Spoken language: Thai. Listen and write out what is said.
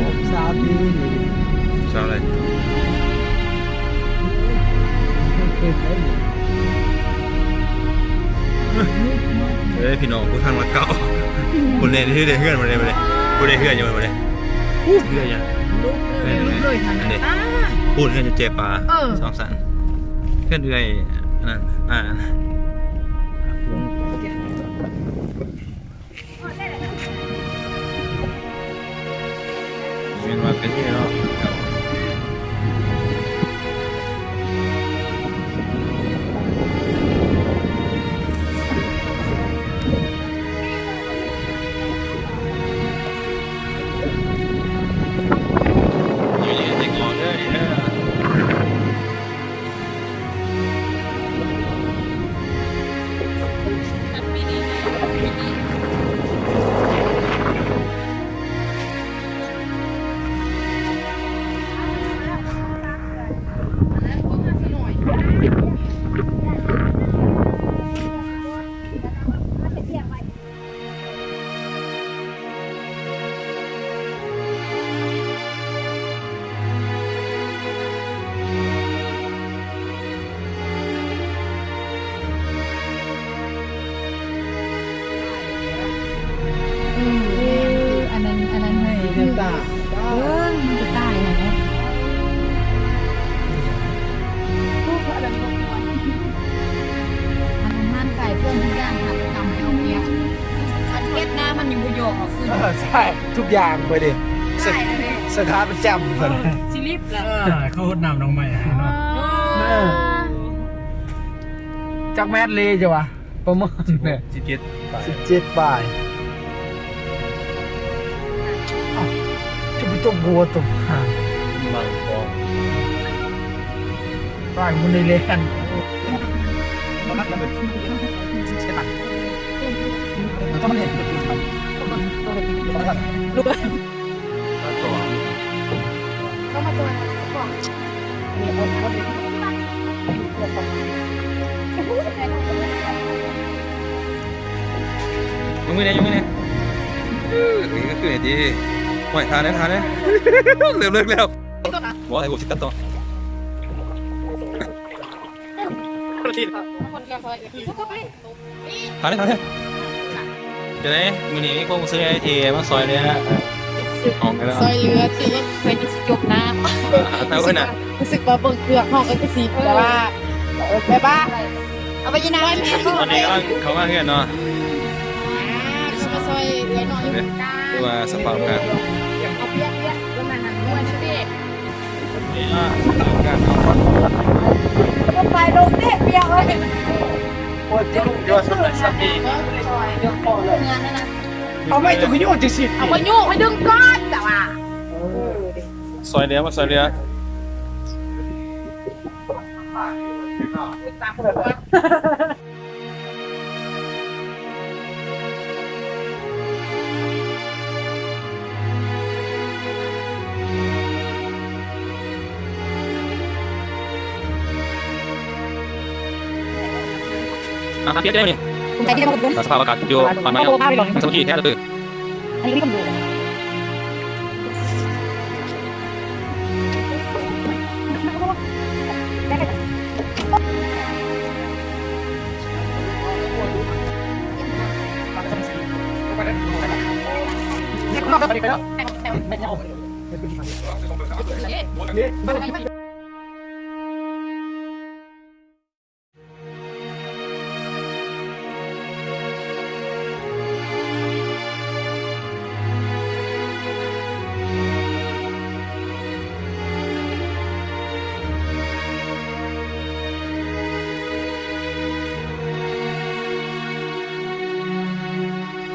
ผมสาวดีชาวอะไรเฮ้ยพี่น้องกูทางรักเก่าคุณเล่นที่เดือดเพื่อนมาเลยกูได้เพื่อนอยู่มาเลยเพื่อนยังเลยทางนั้นพูดเพื่อนจะเจ็บปลาสองสันเพื่อนเอื่อยนั่นเป็นมาเป็นที่เนาะอันนั้นให้เนื้อตามันจะตายไหมอันนั้นมันไก่เพื่อนทุกอย่างทำทำเอาเนี้ยอันเก็ตน้ำมันอยู่บนโยกคือใช่ทุกอย่างไปดิสถานประจำเลยชิลิปแล้วเขาหดน้ำลงมาเนาะจักแมทเลยจ้ะวะประมาณเนี่ย17 บ่ายจะไปตัวบัวตัวหางบางกองปลายมันในเลนก็มันเห็นลูกเข้ามาตัวก่อนมีคนเขาดียังไม่ได้นี่ก็คือดีปล่อยทานนะเริ่มเลิกแล้วบอกให้ผมชิดตัดต่อทานได้จะได้มือนี้พวกซื้อไอทีมาซอยเลยฮะออกกันแล้วซอยเรือตีเป็นจบน้ำแต่ว่าน่ะรู้สึกว่าเบิ่งเครื่องห้องก็สีแต่ว่าเอาไปยินน้ำตอนนี้เขามาเพื่อนเนาะเขามาซอยเรือหน่อยคือว่าสปาร์กันเอาเปี๊ยกแล้วมันด้วยนะพี่ไปลงเด็กเปี๊ยกเลยโอ้ยจะลูกยอดสุดเลยสักทีเอาไม่จะขยุ่งจะสิเอาไปยุ่งให้ดึงก้อนแต่ว่าซอยเรือมาซอยเรือเปียกได้ไหมเนี่ยคุณใจที่ได้มาคุณสภาพอากาศอยู่ตอนนี้มันสมที่แท้เลยอันนี้ไม่ต้องดูไปแล้ว